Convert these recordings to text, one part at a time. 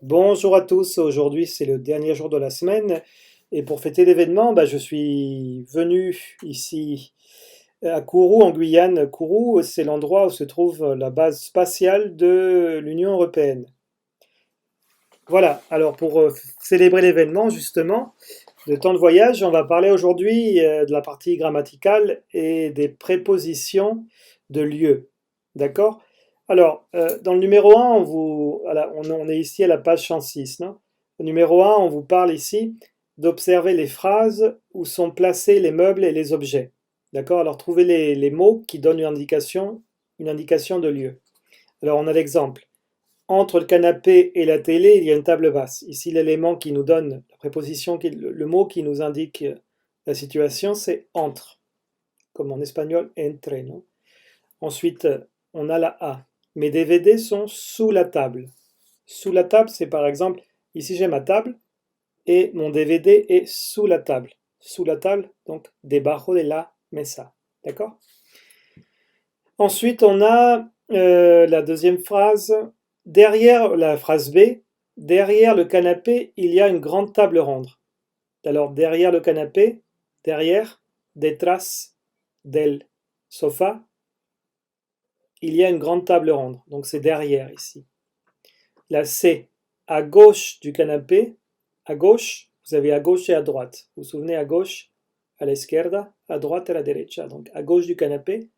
Bonjour à tous, aujourd'hui c'est le dernier jour de la semaine et pour fêter l'événement, je suis venu ici à Kourou en Guyane. Kourou, c'est l'endroit où se trouve la base spatiale de l'Union européenne. Voilà, alors pour célébrer l'événement justement, de temps de voyage, on va parler aujourd'hui de la partie grammaticale et des prépositions de lieu. D'accord? Alors, dans le numéro un, on est ici à la page 106, non? Au numéro un, on vous parle ici d'observer les phrases où sont placés les meubles et les objets. D'accord? Alors, trouvez les mots qui donnent une indication de lieu. Alors, on a l'exemple. Entre le canapé et la télé, il y a une table basse. Ici, l'élément qui nous donne la préposition, le mot qui nous indique la situation, c'est entre, comme en espagnol, entre, non? Ensuite, on a la A. Mes DVD sont sous la table. Sous la table, c'est par exemple, ici j'ai ma table et mon DVD est sous la table. Sous la table, donc debajo de la mesa. D'accord? Ensuite, on a la deuxième phrase. Derrière la phrase B, derrière le canapé, il y a une grande table ronde. Alors, derrière le canapé, derrière, detrás del sofá, il y a une grande table ronde. Donc, c'est derrière ici. La C, à gauche du canapé, à gauche, vous avez à gauche et à droite. Vous vous souvenez, à gauche, à la izquierda, à droite, à la derecha. Donc, à gauche du canapé,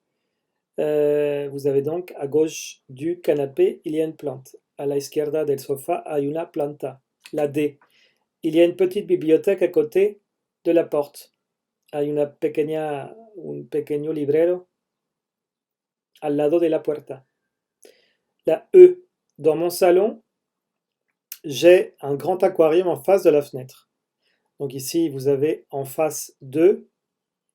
vous avez donc à gauche du canapé, il y a une plante. A la izquierda del sofá hay una planta. La D. Il y a une petite bibliothèque à côté de la porte. Hay un pequeño librero al lado de la puerta. La E. Dans mon salon, j'ai un grand aquarium en face de la fenêtre. Donc ici, vous avez en face de,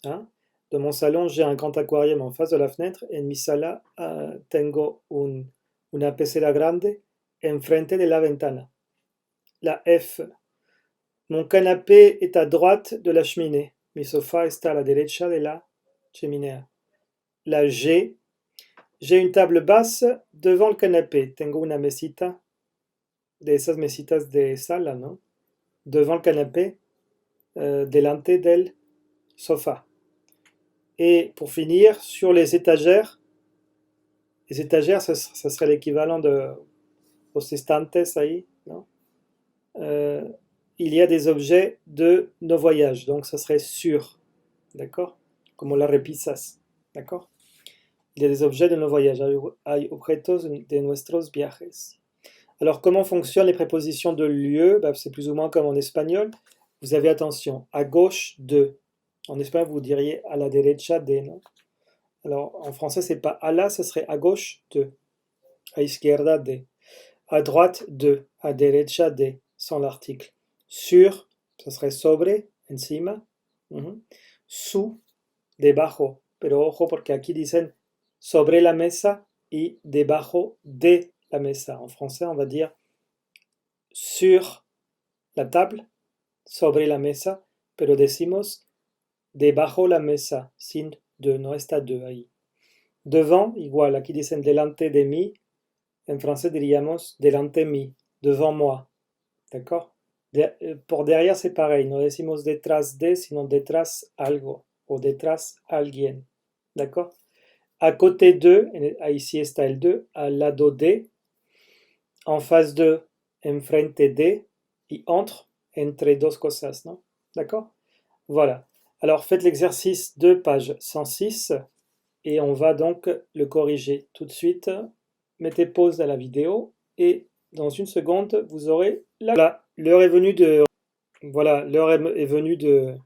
hein, de mon salon, j'ai un grand aquarium en face de la fenêtre. En mi sala tengo una pecera grande enfrente de la ventana. La F. Mon canapé est à droite de la cheminée. Mi sofá está a la derecha de la chimenea. La G. J'ai une table basse devant le canapé. Tengo una mesita, de esas mesitas de sala, ¿no? Devant le canapé, delante del sofá. Et pour finir, sur les étagères, ça serait l'équivalent de los estantes ahí, non? Il y a des objets de nos voyages, donc ça serait sur, d'accord? Como las repisas, d'accord? Il y a des objets de nos voyages, hay objetos de nuestros viajes. Alors comment fonctionnent les prépositions de lieu? C'est plus ou moins comme en espagnol. Vous avez attention, à gauche de. En espagnol, vous diriez à la derecha de, non? Alors en français, c'est pas à la, ce serait à gauche de. A izquierda de. À droite de. A derecha de, sans l'article. Sur, ce serait sobre, encima. Sous, debajo. Pero ojo, porque aquí dicen sobre la mesa y debajo de la mesa. En français, on va dire sur la table, sobre la mesa, pero decimos debajo la mesa, sin de, no está de ahí. Devant, igual, aquí dicen delante de mí, en français diríamos delante mí, devant moi, d'accord? Pour derrière, c'est pareil, no decimos detrás de, sino detrás algo, o detrás alguien, d'accord? À côté de, ici está el de, al lado de, en face de, enfrente de, et entre dos cosas, non? D'accord? Voilà. Alors faites l'exercice de page 106 et on va donc le corriger tout de suite. Mettez pause à la vidéo et dans une seconde, vous aurez la... Voilà, l'heure est venue de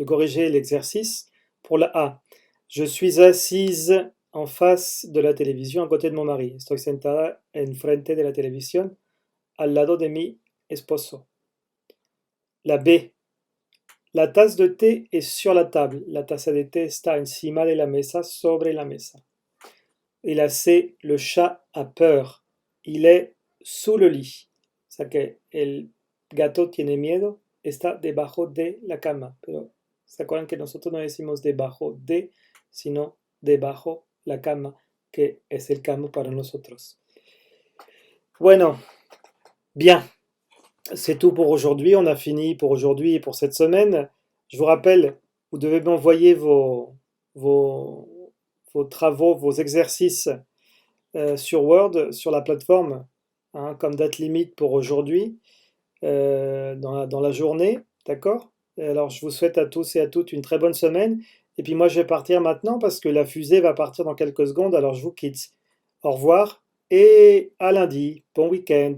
corriger l'exercice pour la A. Je suis assise en face de la télévision à côté de mon mari. Estoy sentada enfrente de la televisión al lado de mi esposo. La B. La tasse de thé est sur la table. La taza de té está encima de la mesa, sobre la mesa. Et la C. Le chat a peur. Il est sous le lit. O sea que el gato tiene miedo, está debajo de la cama. Pero ¿se acuerdan que nosotros no decimos debajo de, sino debajo la cama, que es el cama para nosotros? Bueno, bien. C'est tout pour aujourd'hui. On a fini pour aujourd'hui et pour cette semaine. Je vous rappelle, vous devez m'envoyer vos, vos travaux, vos exercices sur Word, sur la plateforme, hein, comme date limite pour aujourd'hui, dans la journée. D'accord? Et alors, je vous souhaite à tous et à toutes une très bonne semaine. Et puis moi, je vais partir maintenant parce que la fusée va partir dans quelques secondes. Alors, je vous quitte. Au revoir et à lundi. Bon week-end.